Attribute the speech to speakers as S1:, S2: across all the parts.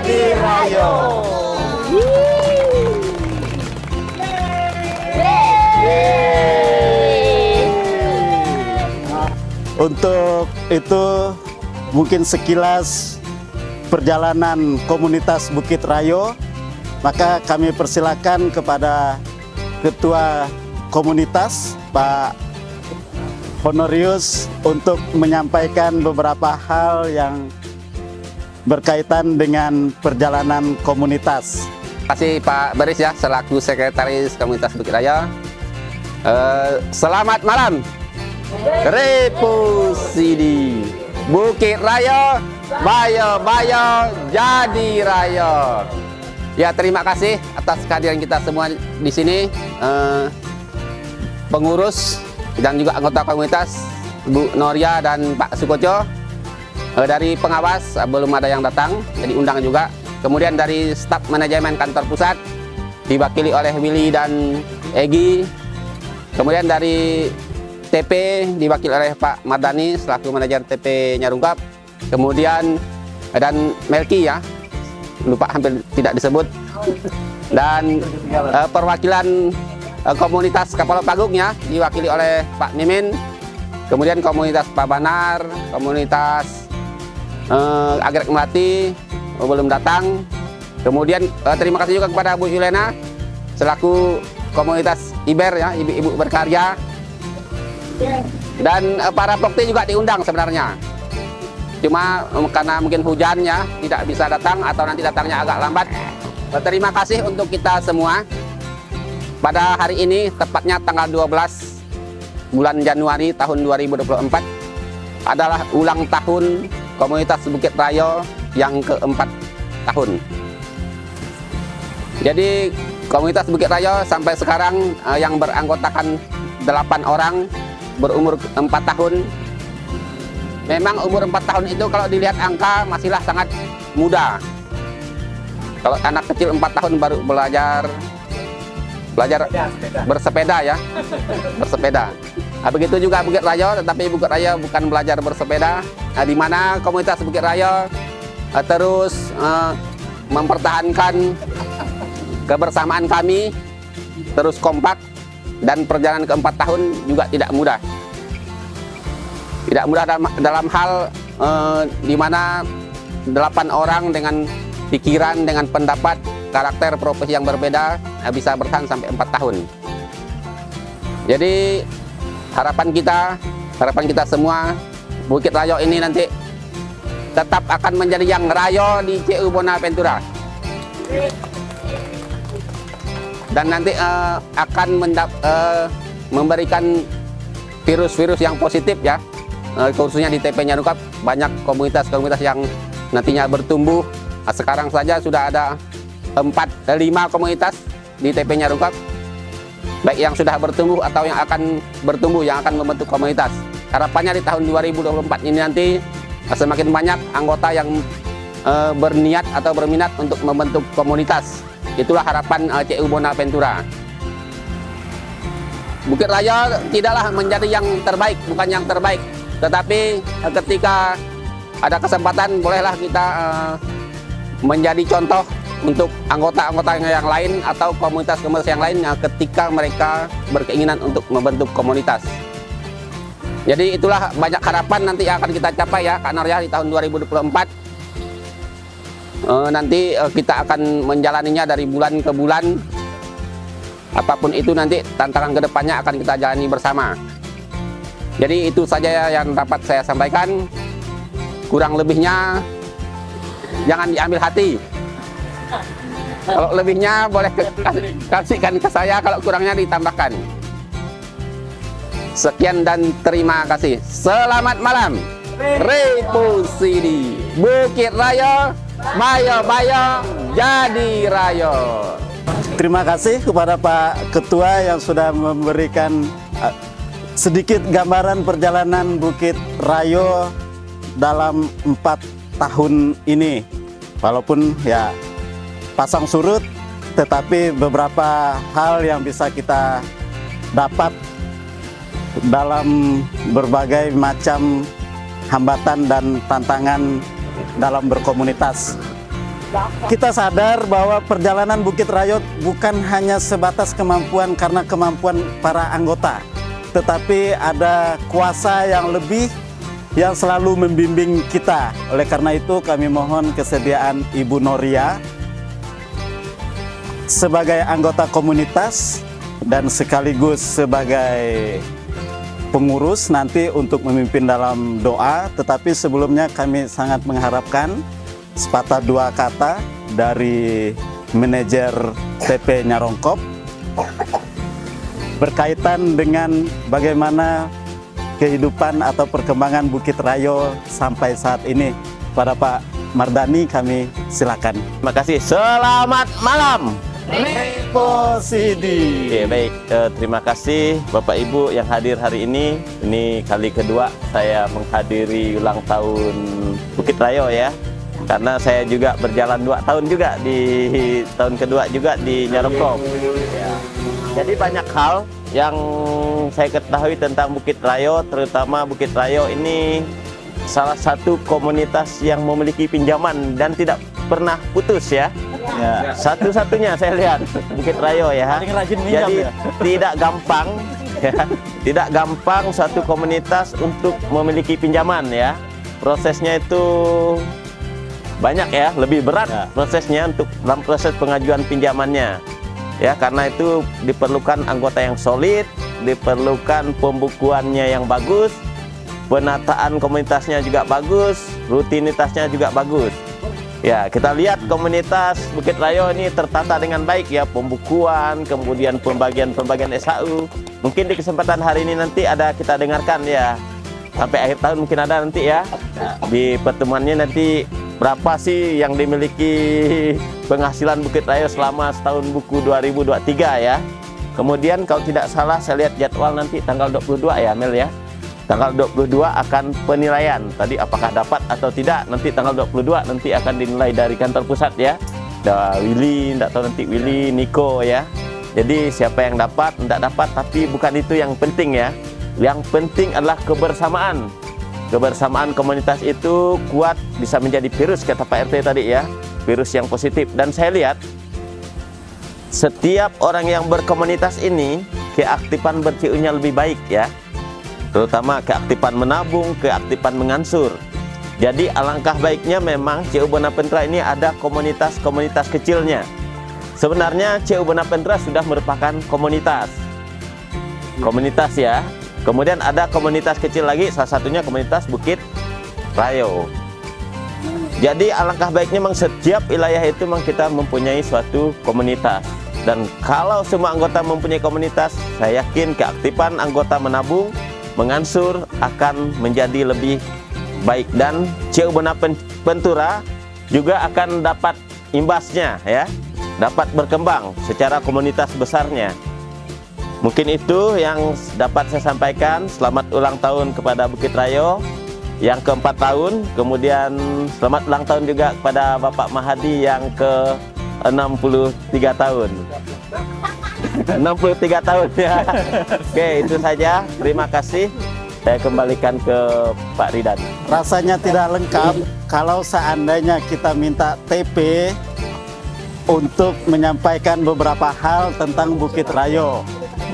S1: Jadi Rayo. Untuk itu mungkin sekilas perjalanan komunitas Bukit Rayo, maka kami persilakan kepada Ketua Komunitas Pak Honorius untuk menyampaikan beberapa hal yang berkaitan dengan perjalanan komunitas.
S2: Terima kasih Pak Baris ya, selaku Sekretaris Komunitas Bukit Rayo. Selamat malam. Repusidi Bukit Rayo, Bayo jadi Rayo. Ya, terima kasih atas kehadiran kita semua di sini, pengurus dan juga anggota komunitas Bu Noria dan Pak Sukoco. Dari pengawas belum ada yang datang, jadi undang juga. Kemudian dari staf manajemen kantor pusat diwakili oleh Willy dan Egi. Kemudian dari TP diwakili oleh Pak Mardani selaku manajer TP Nyarungkap. Kemudian dan Melki ya, lupa hampir tidak disebut. Dan perwakilan komunitas Kapal Pagung ya, diwakili oleh Pak Mimin. Kemudian komunitas Pak Banar, komunitas Agrek Melati belum datang. Kemudian terima kasih juga kepada Bu Yulena selaku komunitas Iber ya, ibu-ibu berkarya. Dan para pokti juga diundang sebenarnya. Cuma karena mungkin hujan ya tidak bisa datang atau nanti datangnya agak lambat. Terima kasih untuk kita semua. Pada hari ini tepatnya tanggal 12 bulan Januari tahun 2024 adalah ulang tahun komunitas Bukit Rayo yang ke-4 tahun. Jadi komunitas Bukit Rayo sampai sekarang yang beranggotakan 8 orang berumur 4 tahun. Memang umur 4 tahun itu kalau dilihat angka masihlah sangat muda. Kalau anak kecil 4 tahun baru belajar bersepeda ya, bersepeda. Nah, begitu juga Bukit Rayo, tetapi Bukit Rayo bukan belajar bersepeda. Nah, di mana komunitas Bukit Rayo terus mempertahankan kebersamaan kami, terus kompak, dan perjalanan ke-4 tahun juga tidak mudah. Tidak mudah dalam hal di mana 8 orang dengan pikiran, dengan pendapat, karakter, profesi yang berbeda bisa bertahan sampai 4 tahun. Jadi harapan kita semua, Bukit Rayo ini nanti tetap akan menjadi yang Rayo di CU Bonaventura. Dan nanti akan memberikan virus-virus yang positif ya, khususnya di TP Nyarungkap. Banyak komunitas-komunitas yang nantinya bertumbuh. Nah, sekarang saja sudah ada 5 komunitas di TP Nyarungkap, baik yang sudah bertumbuh atau yang akan bertumbuh, yang akan membentuk komunitas. Harapannya di tahun 2024 ini nanti semakin banyak anggota yang berniat atau berminat untuk membentuk komunitas. Itulah harapan CU Bonaventura. Bukit Rayo tidaklah menjadi yang terbaik, bukan yang terbaik. Tetapi ketika ada kesempatan, bolehlah kita menjadi contoh untuk anggota-anggota yang lain atau komunitas-komunitas yang lain ketika mereka berkeinginan untuk membentuk komunitas. Jadi itulah banyak harapan nanti yang akan kita capai ya Kak Noria di tahun 2024. Nanti kita akan menjalaninya dari bulan ke bulan. Apapun itu nanti tantangan kedepannya akan kita jalani bersama. Jadi itu saja yang dapat saya sampaikan. Kurang lebihnya jangan diambil hati. Kalau lebihnya boleh kasihkan ke saya, kalau kurangnya ditambahkan. Sekian dan terima kasih. Selamat malam. Repusidi Bukit Rayo, Bayo jadi Rayo.
S1: Terima kasih kepada Pak Ketua yang sudah memberikan sedikit gambaran perjalanan Bukit Rayo dalam 4 tahun ini. Walaupun ya pasang surut, tetapi beberapa hal yang bisa kita dapat dalam berbagai macam hambatan dan tantangan dalam berkomunitas. kita sadar bahwa perjalanan Bukit Rayo bukan hanya sebatas kemampuan karena kemampuan para anggota, tetapi ada kuasa yang lebih yang selalu membimbing kita. Oleh karena itu kami mohon kesediaan Ibu Noria sebagai anggota komunitas dan sekaligus sebagai pengurus nanti untuk memimpin dalam doa. Tetapi sebelumnya kami sangat mengharapkan sepatah dua kata dari manajer TP Nyarongkop berkaitan dengan bagaimana kehidupan atau perkembangan Bukit Rayo sampai saat ini. Pada Pak Mardani kami silakan.
S3: Terima kasih. Selamat malam.
S1: Reposidi.
S3: Oke, baik. Terima kasih Bapak Ibu yang hadir hari ini. Ini kali kedua saya menghadiri ulang tahun Bukit Rayo ya. Karena saya juga berjalan 2 tahun juga di tahun kedua juga di Nyarongkop. Ya. Jadi banyak hal yang saya ketahui tentang Bukit Rayo, terutama Bukit Rayo ini salah satu komunitas yang memiliki pinjaman dan tidak pernah putus ya. Ya. Satu-satunya saya lihat Bukit Rayo ya.
S1: Paling rajin minjam.
S3: Jadi
S1: ya?
S3: tidak gampang ya. Tidak gampang suatu komunitas untuk memiliki pinjaman ya. Prosesnya itu banyak ya, lebih berat
S1: ya.
S3: Prosesnya untuk dalam proses pengajuan pinjamannya. Ya, karena itu diperlukan anggota yang solid, diperlukan pembukuannya yang bagus, penataan komunitasnya juga bagus, rutinitasnya juga bagus. Ya, kita lihat komunitas Bukit Rayo ini tertata dengan baik ya, pembukuan, kemudian pembagian SHU. Mungkin di kesempatan hari ini nanti ada kita dengarkan ya. Sampai akhir tahun mungkin ada nanti ya. Di pertemuannya nanti berapa sih yang dimiliki penghasilan Bukit Rayo selama setahun buku 2023 ya. Kemudian kalau tidak salah saya lihat jadwal nanti tanggal 22 ya Mel ya. Tanggal 22 akan penilaian. Tadi apakah dapat atau tidak, nanti tanggal 22 nanti akan dinilai dari kantor pusat ya. Ada Willy, tidak tahu nanti Willy, Niko ya. Jadi siapa yang dapat, tidak dapat, tapi bukan itu yang penting ya. Yang penting adalah kebersamaan. Kebersamaan komunitas itu kuat, bisa menjadi virus kata Pak RT tadi ya. Virus yang positif. Dan saya lihat setiap orang yang berkomunitas ini keaktifan ber-CU-nya lebih baik ya. Terutama keaktifan menabung, keaktifan mengansur. Jadi alangkah baiknya memang CU Bonaventura ini ada komunitas-komunitas kecilnya. Sebenarnya CU Bonaventura sudah merupakan komunitas. Komunitas ya. Kemudian ada komunitas kecil lagi, salah satunya komunitas Bukit Rayo. Jadi alangkah baiknya memang setiap wilayah itu memang kita mempunyai suatu komunitas. Dan kalau semua anggota mempunyai komunitas, saya yakin keaktifan anggota menabung, mengansur akan menjadi lebih baik, dan CU Bonaventura juga akan dapat imbasnya ya, dapat berkembang secara komunitas besarnya. Mungkin itu yang dapat saya sampaikan. Selamat ulang tahun kepada Bukit Rayo yang ke-4 tahun. Kemudian selamat ulang tahun juga kepada Bapak Mahadi yang ke-63 tahun. 63 tahun ya. Oke, itu saja. Terima kasih. Saya kembalikan ke Pak Ridan.
S1: Rasanya tidak lengkap kalau seandainya kita minta TP untuk menyampaikan beberapa hal tentang Bukit Rayo.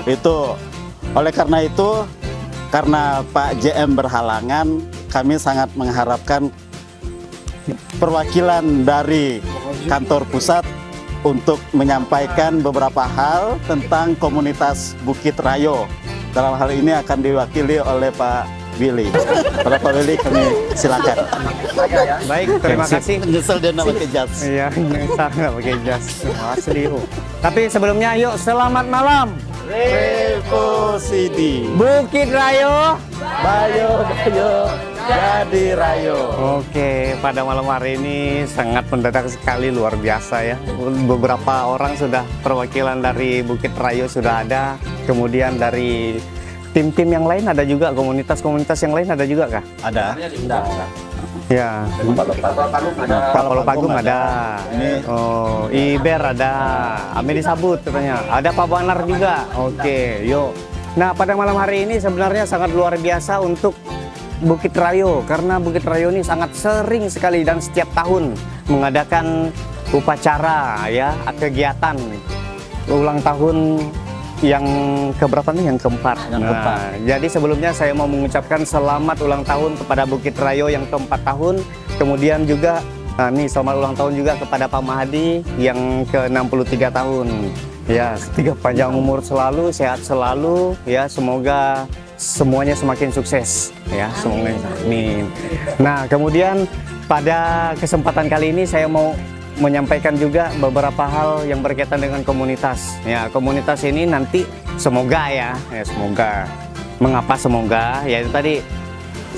S1: Itu oleh karena itu, karena Pak JM berhalangan, kami sangat mengharapkan perwakilan dari kantor pusat untuk menyampaikan beberapa hal tentang komunitas Bukit Rayo. Dalam hal ini akan diwakili oleh Pak Willy. Pada Pak Willy kami silakan.
S4: Baik, terima kasih.
S1: Nyesel dia nggak pakai jas.
S4: Iya, nyesel nggak pakai jas. Asli. Tapi sebelumnya yuk selamat malam.
S1: Reposidi.
S4: Bukit Rayo.
S1: Bayo jadi Rayo.
S4: Oke, pada malam hari ini sangat mendadak sekali, luar biasa ya. Beberapa orang sudah perwakilan dari Bukit Rayo sudah ada. Kemudian dari tim-tim yang lain ada juga, komunitas-komunitas yang lain ada juga kah?
S1: Ada.
S4: Ya. Palo Pagung ada.
S1: Ini.
S4: Oh, Iber ada. Amedi Sabut katanya. Ada Pak Banar juga. Oke, yuk. Nah, pada malam hari ini sebenarnya sangat luar biasa untuk Bukit Rayo, karena Bukit Rayo ini sangat sering sekali dan setiap tahun mengadakan upacara ya, kegiatan ulang tahun yang keberapa nih? Yang keempat. Jadi sebelumnya saya mau mengucapkan selamat ulang tahun kepada Bukit Rayo yang keempat tahun. Kemudian juga nih selamat ulang tahun juga kepada Pak Mahadi yang ke-63 tahun. Ya, panjang umur selalu, sehat selalu ya, semoga semuanya semakin sukses ya, semoga. Amin. Nah, kemudian pada kesempatan kali ini saya mau menyampaikan juga beberapa hal yang berkaitan dengan komunitas. Ya, komunitas ini nanti semoga semoga. Mengapa semoga? Ya itu tadi,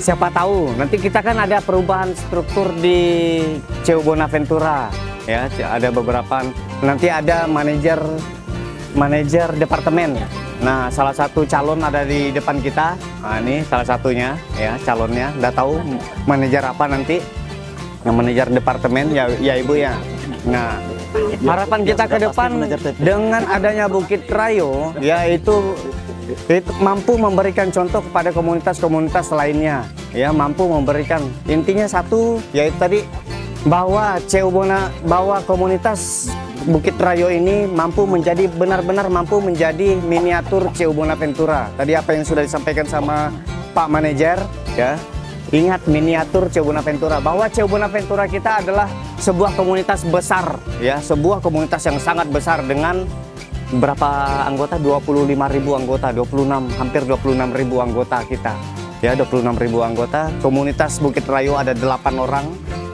S4: siapa tahu nanti kita kan ada perubahan struktur di CU Bonaventura. Ya, ada beberapa, nanti ada manajer departemen. Nah, salah satu calon ada di depan kita. Nah, ini salah satunya ya, calonnya. Udah tahu manajer apa nanti? Yang manajer departemen ya Ibu ya. Nah, harapan kita ke depan dengan adanya Bukit Rayo yaitu mampu memberikan contoh kepada komunitas-komunitas lainnya ya, mampu memberikan, intinya satu yaitu tadi bahwa bahwa komunitas Bukit Rayo ini benar-benar mampu menjadi miniatur CU Bonaventura. Tadi apa yang sudah disampaikan sama Pak Manajer ya, ingat miniatur CU Bonaventura, bahwa CU Bonaventura kita adalah sebuah komunitas besar ya, sebuah komunitas yang sangat besar dengan berapa anggota? 25.000 anggota, hampir 26.000 anggota kita ya, 26.000 anggota. Komunitas Bukit Rayo ada 8 orang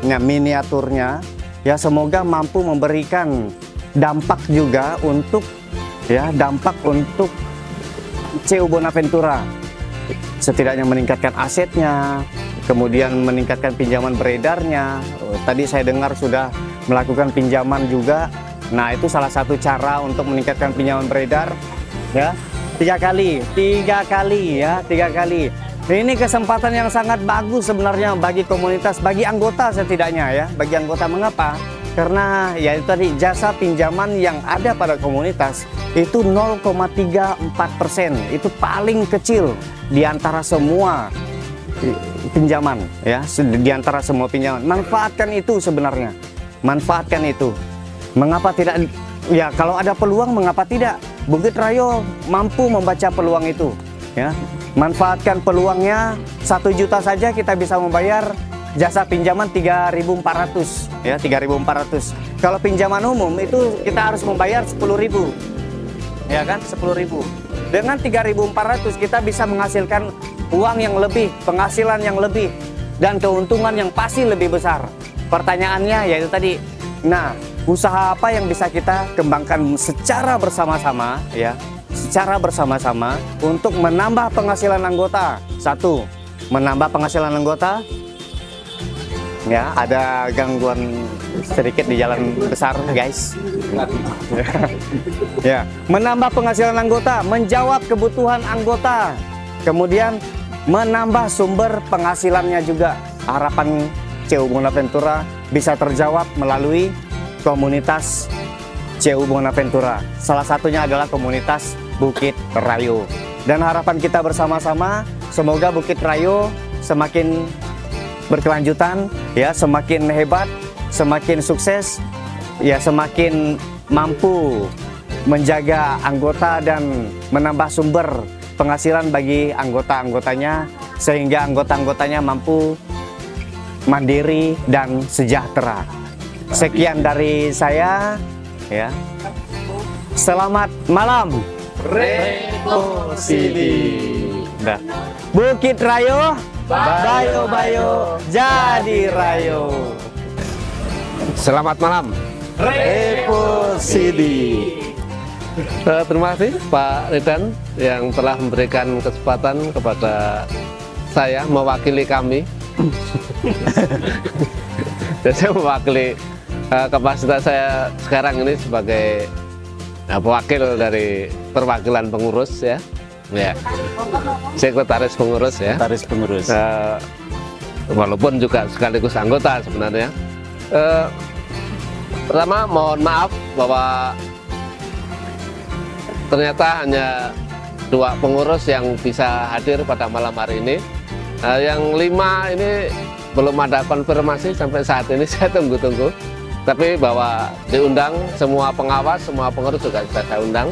S4: ya, miniaturnya ya, semoga mampu memberikan dampak juga untuk CU Bonaventura, setidaknya meningkatkan asetnya, kemudian meningkatkan pinjaman beredarnya. Tadi saya dengar sudah melakukan pinjaman juga. Nah, itu salah satu cara untuk meningkatkan pinjaman beredar ya. 3 kali. Ini kesempatan yang sangat bagus sebenarnya bagi komunitas, bagi anggota setidaknya ya, bagi anggota. Mengapa? Karena ya itu tadi, jasa pinjaman yang ada pada komunitas itu 0,34%, itu paling kecil di antara semua pinjaman ya, di antara semua pinjaman. Manfaatkan itu sebenarnya, manfaatkan itu. Mengapa tidak? Ya kalau ada peluang, mengapa tidak? Bukit Rayo mampu membaca peluang itu ya. Manfaatkan peluangnya, 1 juta saja kita bisa membayar jasa pinjaman 3.400 ya, 3.400. Kalau pinjaman umum itu kita harus membayar 10.000 ya kan, 10.000. Dengan 3.400 kita bisa menghasilkan uang yang lebih, penghasilan yang lebih, dan keuntungan yang pasti lebih besar. Pertanyaannya yaitu tadi, nah usaha apa yang bisa kita kembangkan secara bersama-sama ya, secara bersama-sama untuk menambah penghasilan anggota. 1, menambah penghasilan anggota ya, ada gangguan sedikit di jalan besar guys ya. Menambah penghasilan anggota, menjawab kebutuhan anggota, kemudian menambah sumber penghasilannya juga. Harapan CU Bonaventura bisa terjawab melalui komunitas CU Bonaventura. Salah satunya adalah komunitas Bukit Rayo. Dan harapan kita bersama-sama, semoga Bukit Rayo semakin berkelanjutan ya, semakin hebat, semakin sukses ya, semakin mampu menjaga anggota dan menambah sumber penghasilan bagi anggota-anggotanya, sehingga anggota-anggotanya mampu mandiri dan sejahtera. Sekian dari saya ya. Selamat malam. Repo Sidi. Bukit Rayo, Bayo jadi Rayo.
S2: Selamat malam.
S1: Repo Sidi.
S5: Terima kasih Pak Ridan yang telah memberikan kesempatan kepada saya mewakili kami. Dan saya mewakili kapasitas saya sekarang ini sebagai pewakil dari perwakilan pengurus ya. Ya, sekretaris pengurus ya.
S1: Sekretaris pengurus.
S5: Walaupun juga sekaligus anggota sebenarnya. Pertama mohon maaf bahwa ternyata hanya 2 pengurus yang bisa hadir pada malam hari ini. Yang 5 ini belum ada konfirmasi sampai saat ini, saya tunggu-tunggu. Tapi bahwa diundang semua pengawas, semua pengurus juga sudah saya undang.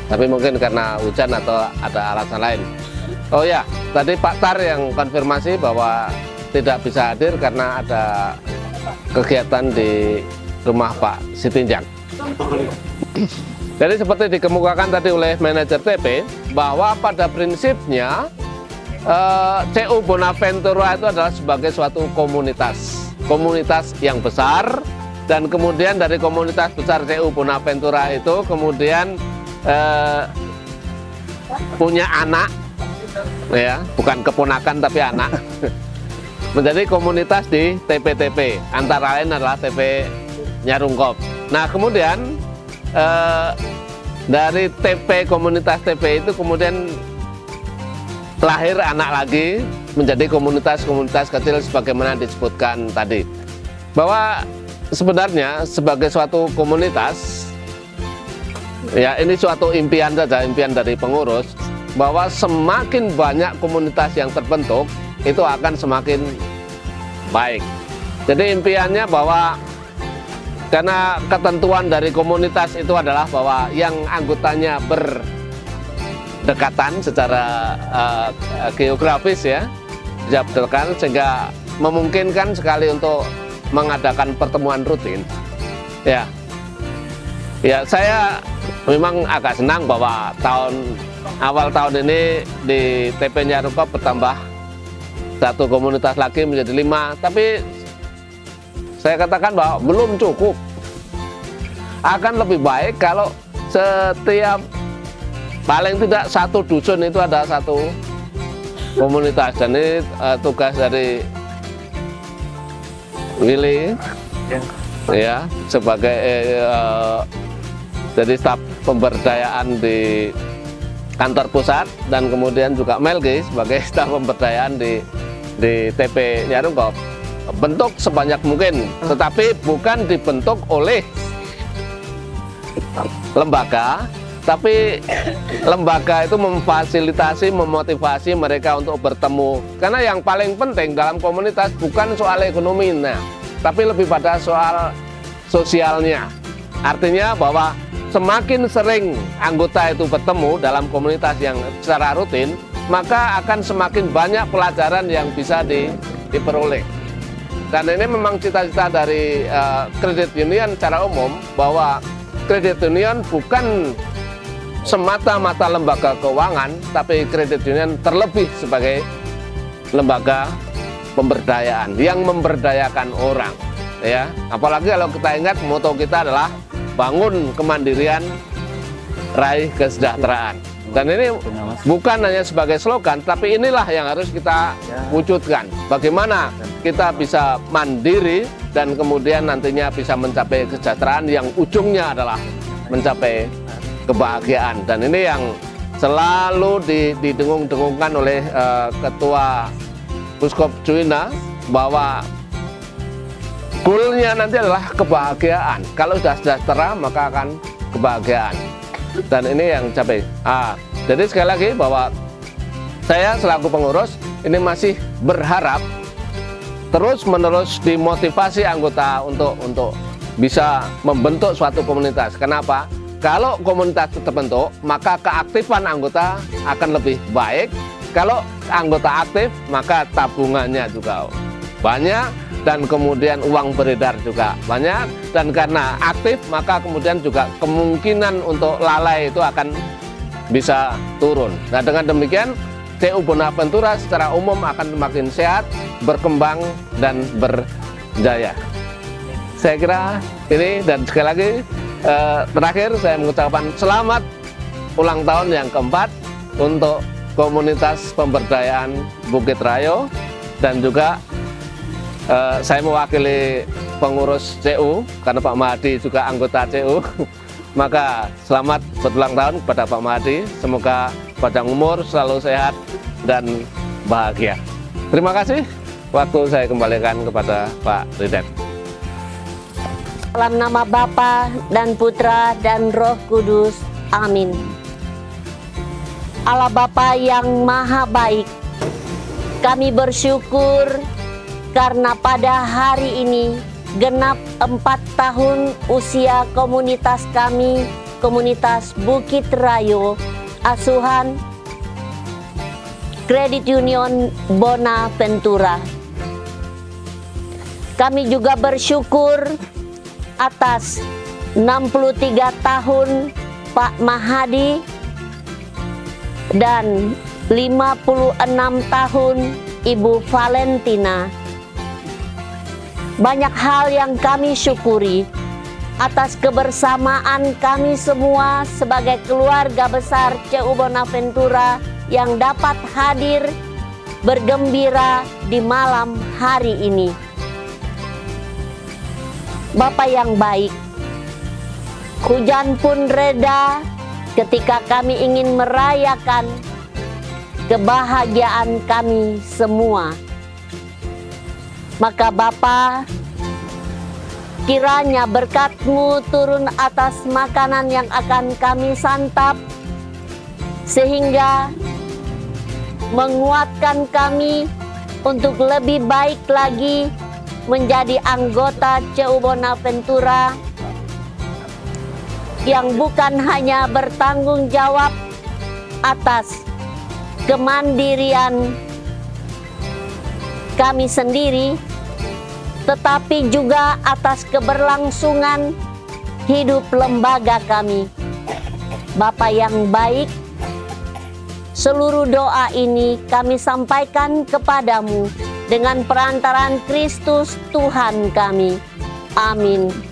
S5: Tapi mungkin karena hujan atau ada alasan lain. Oh ya, tadi Pak Tar yang konfirmasi bahwa tidak bisa hadir karena ada kegiatan di rumah Pak Sitinjak. Jadi seperti dikemukakan tadi oleh manajer TP, bahwa pada prinsipnya CU Bonaventura itu adalah sebagai suatu komunitas yang besar, dan kemudian dari komunitas besar CU Bonaventura itu kemudian punya anak, ya, bukan keponakan tapi anak, menjadi komunitas di TP-TP, antara lain adalah TP Nyarungkop. Nah kemudian dari TP, komunitas TP itu kemudian lahir anak lagi menjadi komunitas-komunitas kecil sebagaimana disebutkan tadi, bahwa sebenarnya sebagai suatu komunitas, ya ini suatu impian saja, impian dari pengurus, bahwa semakin banyak komunitas yang terbentuk itu akan semakin baik. Jadi impiannya bahwa karena ketentuan dari komunitas itu adalah bahwa yang anggotanya berdekatan secara geografis, ya, berdekatan, sehingga memungkinkan sekali untuk mengadakan pertemuan rutin. Ya, saya memang agak senang bahwa awal tahun ini di TP Nyarungkop bertambah satu komunitas lagi menjadi 5, tapi saya katakan bahwa belum cukup. Akan lebih baik kalau setiap paling tidak satu dusun itu ada satu komunitas, dan ini tugas dari Willy, ya, sebagai jadi staf pemberdayaan di kantor pusat, dan kemudian juga Melgi sebagai staf pemberdayaan di TP Nyarungkop. Bentuk sebanyak mungkin, tetapi bukan dibentuk oleh lembaga, tapi lembaga itu memfasilitasi, memotivasi mereka untuk bertemu. Karena yang paling penting dalam komunitas bukan soal ekonomi, tapi lebih pada soal sosialnya. Artinya bahwa semakin sering anggota itu bertemu dalam komunitas yang secara rutin, maka akan semakin banyak pelajaran yang bisa diperoleh. Dan ini memang cita-cita dari kredit union secara umum, bahwa kredit union bukan semata-mata lembaga keuangan, tapi kredit union terlebih sebagai lembaga pemberdayaan yang memberdayakan orang, ya. Apalagi kalau kita ingat moto kita adalah bangun kemandirian, raih kesejahteraan. Dan ini bukan hanya sebagai slogan, tapi inilah yang harus kita wujudkan. Bagaimana kita bisa mandiri dan kemudian nantinya bisa mencapai kesejahteraan yang ujungnya adalah mencapai kebahagiaan. Dan ini yang selalu didengung-dengungkan oleh Ketua Puskop Cuina, bahwa goalnya nanti adalah kebahagiaan. Kalau sudah sejahtera maka akan kebahagiaan. Dan ini yang capai. Jadi sekali lagi bahwa saya selaku pengurus ini masih berharap terus-menerus dimotivasi anggota untuk bisa membentuk suatu komunitas. Kenapa? Kalau komunitas terbentuk, maka keaktifan anggota akan lebih baik. Kalau anggota aktif, maka tabungannya juga banyak, dan kemudian uang beredar juga banyak, dan karena aktif maka kemudian juga kemungkinan untuk lalai itu akan bisa turun. Nah dengan demikian CU Bonaventura secara umum akan semakin sehat, berkembang, dan berjaya. Saya kira ini, dan sekali lagi terakhir saya mengucapkan selamat ulang tahun yang keempat untuk komunitas pemberdayaan Bukit Rayo, dan juga saya mewakili pengurus CU karena Pak Mahdi juga anggota CU. Maka selamat berulang tahun kepada Pak Mahdi. Semoga panjang umur, selalu sehat dan bahagia. Terima kasih. Waktu saya kembalikan kepada Pak Ridet.
S6: Dalam nama Bapa dan Putra dan Roh Kudus. Amin. Allah Bapa yang Maha Baik, kami bersyukur karena pada hari ini genap 4 tahun usia komunitas kami, komunitas Bukit Rayo, asuhan Credit Union Bonaventura. Kami juga bersyukur atas 63 tahun Pak Mahadi dan 56 tahun Ibu Valentina. Banyak hal yang kami syukuri atas kebersamaan kami semua sebagai keluarga besar CU Bonaventura yang dapat hadir bergembira di malam hari ini. Bapak yang baik, hujan pun reda ketika kami ingin merayakan kebahagiaan kami semua. Maka Bapa, kiranya berkat-Mu turun atas makanan yang akan kami santap, sehingga menguatkan kami untuk lebih baik lagi menjadi anggota CU Bonaventura yang bukan hanya bertanggung jawab atas kemandirian kami sendiri, tetapi juga atas keberlangsungan hidup lembaga kami. Bapa yang baik, seluruh doa ini kami sampaikan kepadamu dengan perantaraan Kristus Tuhan kami. Amin.